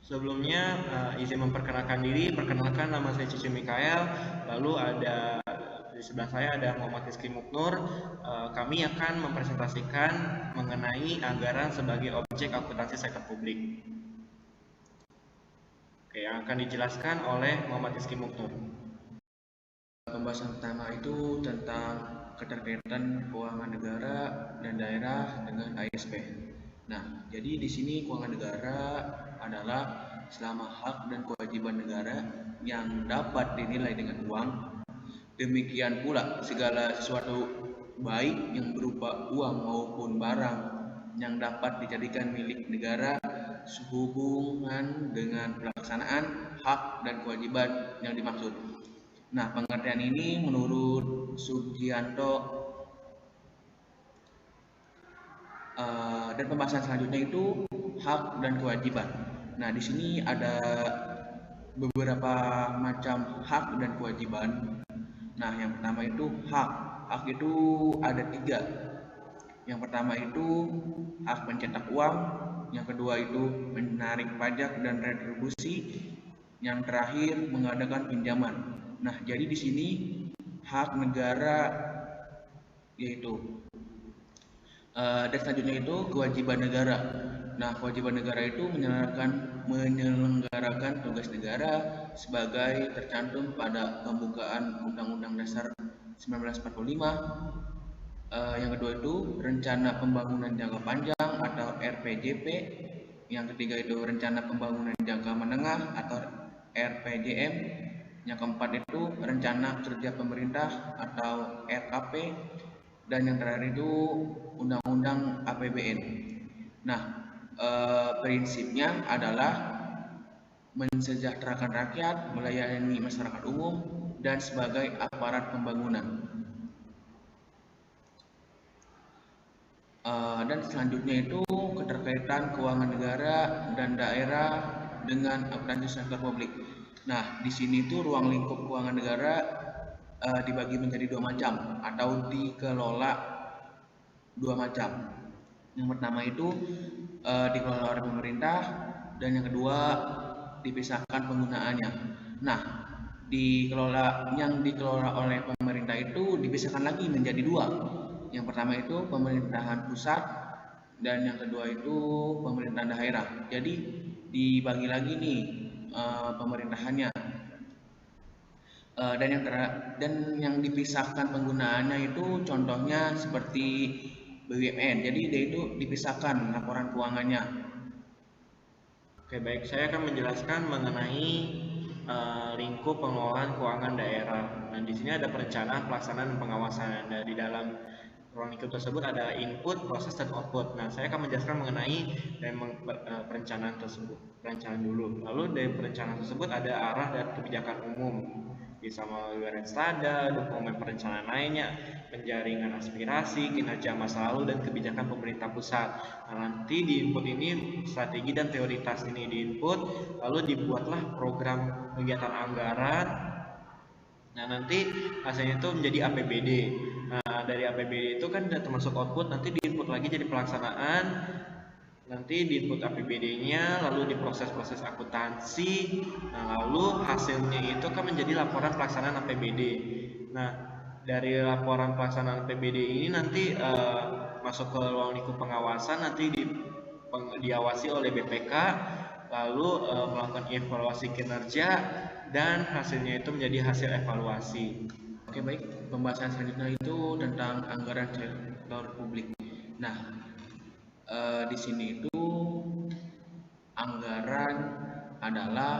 Sebelumnya izin memperkenalkan diri, perkenalkan nama saya Cici Mikael, lalu ada di sebelah saya ada Muhammad Rizky Muknur. Kami akan mempresentasikan mengenai anggaran sebagai objek akuntansi sektor publik. Oke, yang akan dijelaskan oleh Muhammad Rizky Muknur. Pembahasan pertama itu tentang keterkaitan keuangan negara dan daerah dengan ASP. Nah, jadi di sini keuangan negara adalah selama hak dan kewajiban negara yang dapat dinilai dengan uang. Demikian pula segala sesuatu baik yang berupa uang maupun barang yang dapat dijadikan milik negara sehubungan dengan pelaksanaan hak dan kewajiban yang dimaksud. Nah, pengertian ini menurut Sugianto dan pembahasan selanjutnya itu hak dan kewajiban. Nah, di sini ada beberapa macam hak dan kewajiban. Nah, yang pertama itu hak. Hak itu ada 3. Yang pertama itu hak mencetak uang, yang kedua itu menarik pajak dan retribusi, yang terakhir mengadakan pinjaman. Nah, jadi di sini hak negara yaitu dan selanjutnya itu kewajiban negara. Nah, kewajiban negara itu menyelenggarakan tugas negara sebagai tercantum pada pembukaan Undang-Undang Dasar 1945. Yang kedua itu rencana pembangunan jangka panjang atau RPJP. Yang ketiga itu rencana pembangunan jangka menengah atau RPJM. Yang keempat itu rencana kerja pemerintah atau RKP. Dan yang terakhir itu Undang-Undang APBN. Nah, prinsipnya adalah mensejahterakan rakyat, melayani masyarakat umum, dan sebagai aparat pembangunan. Dan selanjutnya itu keterkaitan keuangan negara dan daerah dengan akuntansi sektor publik. Nah, di sini tuh ruang lingkup keuangan negara dibagi menjadi 2 macam atau dikelola 2 macam. Yang pertama itu dikelola oleh pemerintah dan yang kedua dipisahkan penggunaannya. Nah, yang dikelola oleh pemerintah itu dipisahkan lagi menjadi 2. Yang pertama itu pemerintahan pusat dan yang kedua itu pemerintahan daerah. Jadi dibagi lagi nih pemerintahannya. Dan yang dipisahkan penggunaannya itu contohnya seperti BUMN. Jadi dia itu dipisahkan laporan keuangannya. Oke, baik. Saya akan menjelaskan mengenai lingkup pengelolaan keuangan daerah. Nah, di sini ada perencanaan, pelaksanaan, dan pengawasan. Dan di dalam ruang lingkup tersebut ada input, proses, dan output. Nah, saya akan menjelaskan mengenai perencanaan tersebut. Perencanaan dulu. Lalu dari perencanaan tersebut ada arah dan kebijakan umum, bisa melalui Renstada, dokumen perencanaan lainnya, penjaringan aspirasi, kinerja masa lalu, dan kebijakan pemerintah pusat. Nah, nanti di input ini strategi dan prioritas ini di input, lalu dibuatlah program kegiatan anggaran. Nah, nanti hasilnya itu menjadi APBD. Nah, dari APBD itu kan termasuk output, nanti di input lagi jadi pelaksanaan, nanti di input APBD-nya, lalu diproses proses akuntansi. Nah, lalu hasilnya itu kan menjadi laporan pelaksanaan APBD. Nah, dari laporan pelaksanaan APBD ini nanti masuk ke ruang lingkup pengawasan, nanti diawasi oleh BPK, lalu melakukan evaluasi kinerja, dan hasilnya itu menjadi hasil evaluasi. Oke, baik. Pembahasan selanjutnya itu tentang anggaran sektor publik. Nah, di sini itu anggaran adalah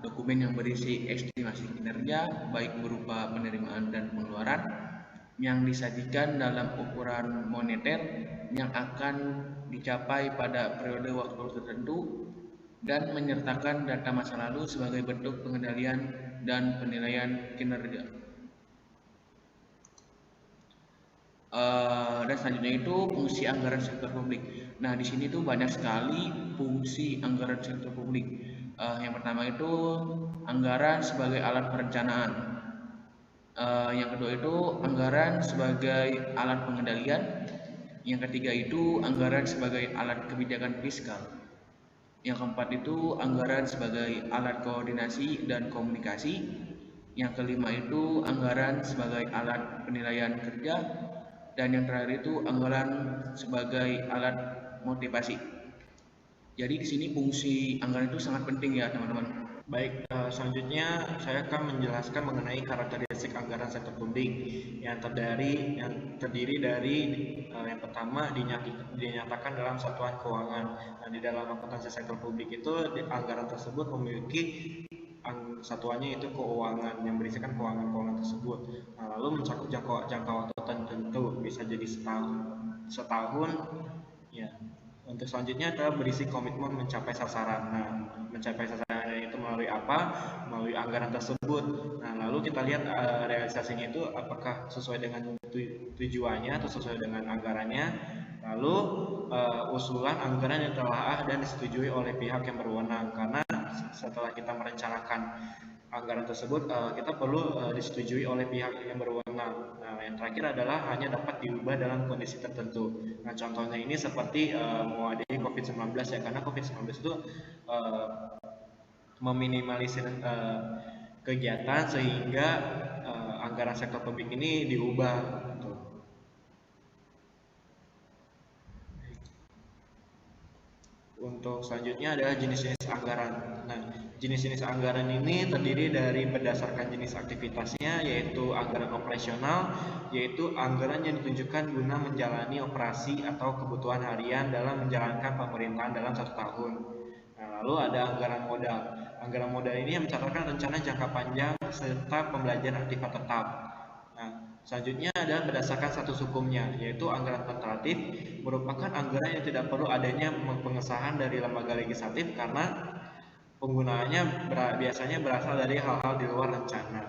dokumen yang berisi estimasi kinerja baik berupa penerimaan dan pengeluaran yang disajikan dalam ukuran moneter yang akan dicapai pada periode waktu tertentu dan menyertakan data masa lalu sebagai bentuk pengendalian dan penilaian kinerja. Dan selanjutnya itu fungsi anggaran sektor publik. Nah, di sini tuh banyak sekali fungsi anggaran sektor publik. Yang pertama itu anggaran sebagai alat perencanaan. Yang kedua itu anggaran sebagai alat pengendalian. Yang ketiga itu anggaran sebagai alat kebijakan fiskal. Yang keempat itu anggaran sebagai alat koordinasi dan komunikasi. Yang kelima itu anggaran sebagai alat penilaian kerja. Dan yang terakhir itu anggaran sebagai alat motivasi. Jadi di sini fungsi anggaran itu sangat penting ya teman-teman. Baik, selanjutnya saya akan menjelaskan mengenai karakteristik anggaran sektor publik yang terdiri dari yang pertama dinyatakan dalam satuan keuangan. Nah, di dalam akuntansi sektor publik itu anggaran tersebut memiliki satuannya itu keuangan yang berisikan keuangan tersebut. Nah, lalu mencakup jangka waktu tertentu, bisa jadi setahun ya. Untuk selanjutnya adalah berisi komitmen mencapai sasaran. Nah, mencapai sasaran itu melalui apa? Melalui anggaran tersebut. Nah, lalu kita lihat realisasinya itu apakah sesuai dengan tujuannya atau sesuai dengan anggarannya. Lalu usulan anggaran yang telah dan disetujui oleh pihak yang berwenang. Karena setelah kita merencanakan anggaran tersebut, kita perlu disetujui oleh pihak yang berwenang. Nah, yang terakhir adalah hanya dapat diubah dalam kondisi tertentu. Nah, contohnya ini seperti mewadahi COVID-19 ya, karena COVID-19 itu meminimalisir kegiatan sehingga anggaran sektor publik ini diubah. Gitu. Untuk selanjutnya adalah jenis-jenis anggaran. Nah, jenis-jenis anggaran ini terdiri dari berdasarkan jenis aktivitasnya, yaitu anggaran operasional, yaitu anggaran yang ditunjukkan guna menjalani operasi atau kebutuhan harian dalam menjalankan pemerintahan dalam 1 tahun. Nah, lalu ada anggaran modal. Anggaran modal ini mencatatkan rencana jangka panjang serta pembelajaran aktiva tetap. Nah, selanjutnya adalah berdasarkan status hukumnya, yaitu anggaran kontraktif, merupakan anggaran yang tidak perlu adanya pengesahan dari lembaga legislatif karena penggunaannya biasanya berasal dari hal-hal di luar rencana.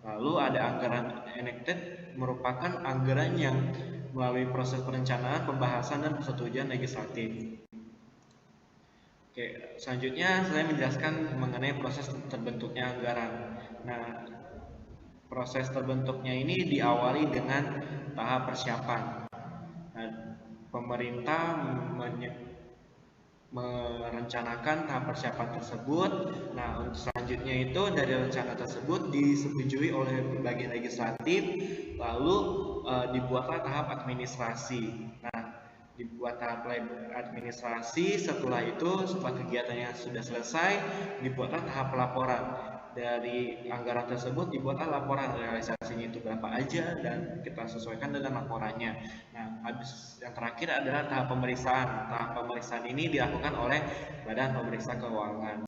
Lalu ada anggaran enacted, merupakan anggaran yang melalui proses perencanaan, pembahasan, dan persetujuan legislatif. Oke, selanjutnya saya menjelaskan mengenai proses terbentuknya anggaran. Nah, proses terbentuknya ini diawali dengan tahap persiapan. Nah, pemerintah merencanakan tahap persiapan tersebut. Nah, untuk selanjutnya itu dari rencana tersebut disetujui oleh bagian legislatif, lalu dibuatlah tahap administrasi. Nah, dibuat tahap administrasi, setelah kegiatannya sudah selesai, dibuatlah tahap pelaporan. Dari anggaran tersebut dibuatlah laporan realisasinya itu berapa aja dan kita sesuaikan dengan laporannya. Nah, habis yang terakhir adalah tahap pemeriksaan. Tahap pemeriksaan ini dilakukan oleh Badan Pemeriksa Keuangan.